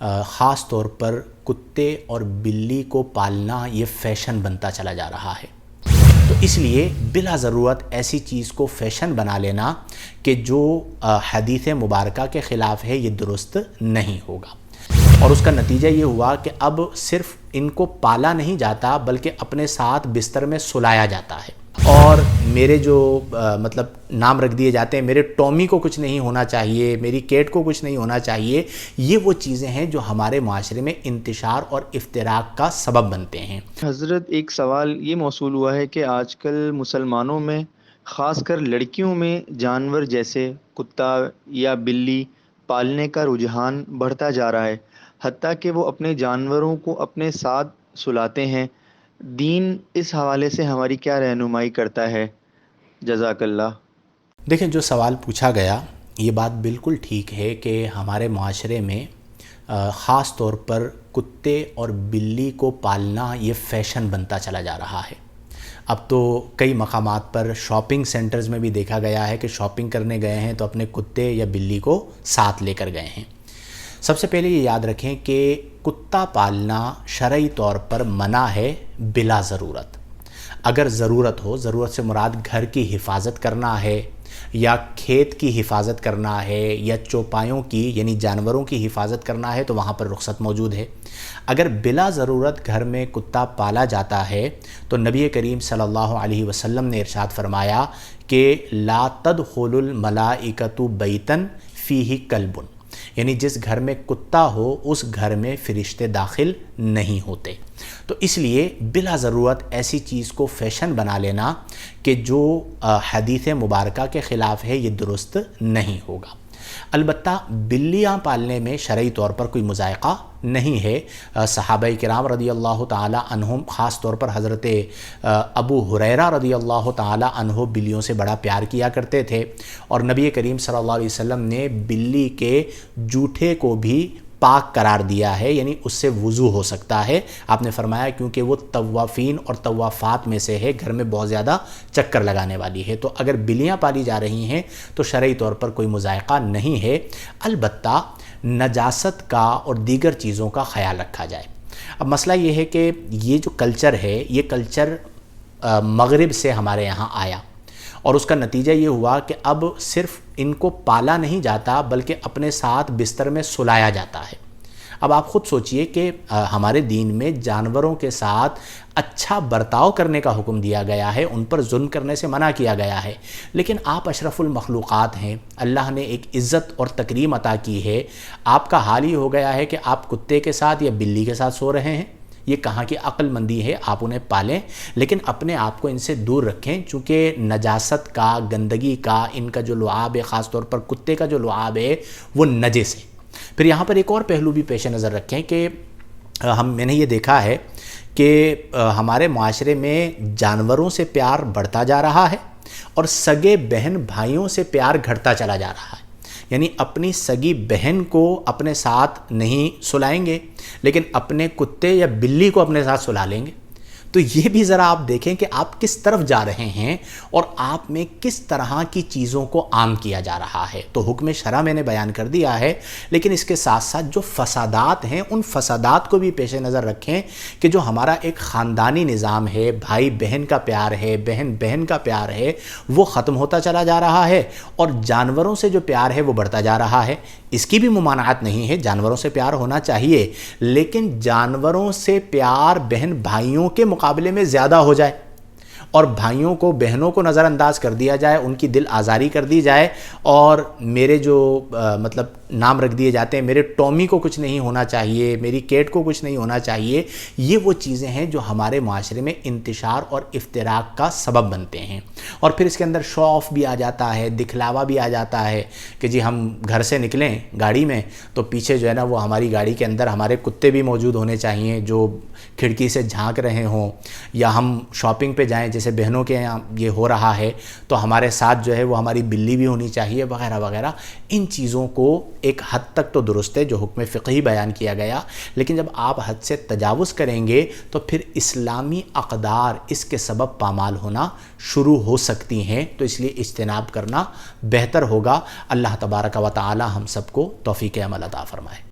خاص طور پر کتے اور بلی کو پالنا یہ فیشن بنتا چلا جا رہا ہے۔ تو اس لیے بلا ضرورت ایسی چیز کو فیشن بنا لینا کہ جو حدیث مبارکہ کے خلاف ہے یہ درست نہیں ہوگا، اور اس کا نتیجہ یہ ہوا کہ اب صرف ان کو پالا نہیں جاتا بلکہ اپنے ساتھ بستر میں سلایا جاتا ہے، اور میرے جو نام رکھ دیے جاتے ہیں، میرے ٹومی کو کچھ نہیں ہونا چاہیے، میری کیٹ کو کچھ نہیں ہونا چاہیے، یہ وہ چیزیں ہیں جو ہمارے معاشرے میں انتشار اور افتراق کا سبب بنتے ہیں۔ حضرت ایک سوال یہ موصول ہوا ہے کہ آج کل مسلمانوں میں خاص کر لڑکیوں میں جانور جیسے کتا یا بلی پالنے کا رجحان بڑھتا جا رہا ہے، حتیٰ کہ وہ اپنے جانوروں کو اپنے ساتھ سلاتے ہیں۔ دین اس حوالے سے ہماری کیا رہنمائی کرتا ہے؟ جزاک اللہ۔ دیکھیں، جو سوال پوچھا گیا یہ بات بالکل ٹھیک ہے کہ ہمارے معاشرے میں خاص طور پر کتے اور بلی کو پالنا یہ فیشن بنتا چلا جا رہا ہے۔ اب تو کئی مقامات پر شاپنگ سینٹرز میں بھی دیکھا گیا ہے کہ شاپنگ کرنے گئے ہیں تو اپنے کتے یا بلی کو ساتھ لے کر گئے ہیں۔ سب سے پہلے یہ یاد رکھیں کہ کتا پالنا شرعی طور پر منع ہے بلا ضرورت۔ اگر ضرورت ہو، ضرورت سے مراد گھر کی حفاظت کرنا ہے یا کھیت کی حفاظت کرنا ہے یا چوپایوں کی یعنی جانوروں کی حفاظت کرنا ہے تو وہاں پر رخصت موجود ہے۔ اگر بلا ضرورت گھر میں کتا پالا جاتا ہے تو نبی کریم صلی اللہ علیہ وسلم نے ارشاد فرمایا کہ لا تدخل الملائکۃ بیتا فیہ کلب، یعنی جس گھر میں کتا ہو اس گھر میں فرشتے داخل نہیں ہوتے۔ تو اس لیے بلا ضرورت ایسی چیز کو فیشن بنا لینا کہ جو حدیث مبارکہ کے خلاف ہے یہ درست نہیں ہوگا۔ البتہ بلیاں پالنے میں شرعی طور پر کوئی مضائقہ نہیں ہے۔ صحابہ کرام رضی اللہ تعالی عنہم، خاص طور پر حضرت ابو ہریرہ رضی اللہ تعالی عنہ بلیوں سے بڑا پیار کیا کرتے تھے، اور نبی کریم صلی اللہ علیہ وسلم نے بلی کے جوٹھے کو بھی پاک قرار دیا ہے، یعنی اس سے وضو ہو سکتا ہے۔ آپ نے فرمایا کیونکہ وہ طوافین اور طوافات میں سے ہے، گھر میں بہت زیادہ چکر لگانے والی ہے۔ تو اگر بلیاں پالی جا رہی ہیں تو شرعی طور پر کوئی مضائقہ نہیں ہے، البتہ نجاست کا اور دیگر چیزوں کا خیال رکھا جائے۔ اب مسئلہ یہ ہے کہ یہ جو کلچر ہے یہ کلچر مغرب سے ہمارے یہاں آیا، اور اس کا نتیجہ یہ ہوا کہ اب صرف ان کو پالا نہیں جاتا بلکہ اپنے ساتھ بستر میں سلایا جاتا ہے۔ اب آپ خود سوچئے کہ ہمارے دین میں جانوروں کے ساتھ اچھا برتاؤ کرنے کا حکم دیا گیا ہے، ان پر ظلم کرنے سے منع کیا گیا ہے، لیکن آپ اشرف المخلوقات ہیں، اللہ نے ایک عزت اور تکریم عطا کی ہے، آپ کا حال ہی ہو گیا ہے کہ آپ کتے کے ساتھ یا بلی کے ساتھ سو رہے ہیں۔ یہ کہاں کی عقل مندی ہے؟ آپ انہیں پالیں لیکن اپنے آپ کو ان سے دور رکھیں، چونکہ نجاست کا، گندگی کا، ان کا جو لعاب ہے، خاص طور پر کتے کا جو لعاب ہے وہ نجس ہے۔ پھر یہاں پر ایک اور پہلو بھی پیش نظر رکھیں کہ میں نے یہ دیکھا ہے کہ ہمارے معاشرے میں جانوروں سے پیار بڑھتا جا رہا ہے اور سگے بہن بھائیوں سے پیار گھٹتا چلا جا رہا ہے۔ یعنی اپنی سگی بہن کو اپنے ساتھ نہیں سلائیں گے لیکن اپنے کتے یا بلی کو اپنے ساتھ سلا لیں گے۔ تو یہ بھی ذرا آپ دیکھیں کہ آپ کس طرف جا رہے ہیں اور آپ میں کس طرح کی چیزوں کو عام کیا جا رہا ہے۔ تو حکم شرع میں نے بیان کر دیا ہے، لیکن اس کے ساتھ ساتھ جو فسادات ہیں ان فسادات کو بھی پیش نظر رکھیں کہ جو ہمارا ایک خاندانی نظام ہے، بھائی بہن کا پیار ہے، بہن بہن کا پیار ہے، وہ ختم ہوتا چلا جا رہا ہے، اور جانوروں سے جو پیار ہے وہ بڑھتا جا رہا ہے۔ اس کی بھی ممانعت نہیں ہے، جانوروں سے پیار ہونا چاہیے، لیکن جانوروں سے پیار بہن بھائیوں کے مقابلے میں زیادہ ہو جائے اور بھائیوں کو بہنوں کو نظر انداز کر دیا جائے، ان کی دل آزاری کر دی جائے، اور میرے جو نام رکھ دیے جاتے ہیں، میرے ٹومی کو کچھ نہیں ہونا چاہیے، میری کیٹ کو کچھ نہیں ہونا چاہیے، یہ وہ چیزیں ہیں جو ہمارے معاشرے میں انتشار اور افتراق کا سبب بنتے ہیں۔ اور پھر اس کے اندر شو آف بھی آ جاتا ہے، دکھلاوا بھی آ جاتا ہے کہ جی ہم گھر سے نکلیں گاڑی میں تو پیچھے جو ہے نا وہ ہماری گاڑی کے اندر ہمارے کتے بھی موجود ہونے چاہیے جو کھڑکی سے جھانک رہے ہوں، یا ہم شاپنگ پہ جائیں جیسے بہنوں کے یہاں یہ ہو رہا ہے تو ہمارے ساتھ جو ہے وہ ہماری بلی بھی ہونی چاہیے، وغیرہ وغیرہ۔ ان چیزوں کو ایک حد تک تو درست ہے جو حکم فقہی بیان کیا گیا، لیکن جب آپ حد سے تجاوز کریں گے تو پھر اسلامی اقدار اس کے سبب پامال ہونا شروع ہو سکتی ہیں، تو اس لیے اجتناب کرنا بہتر ہوگا۔ اللہ تبارک و تعالی ہم سب کو توفیق عمل عطا فرمائے۔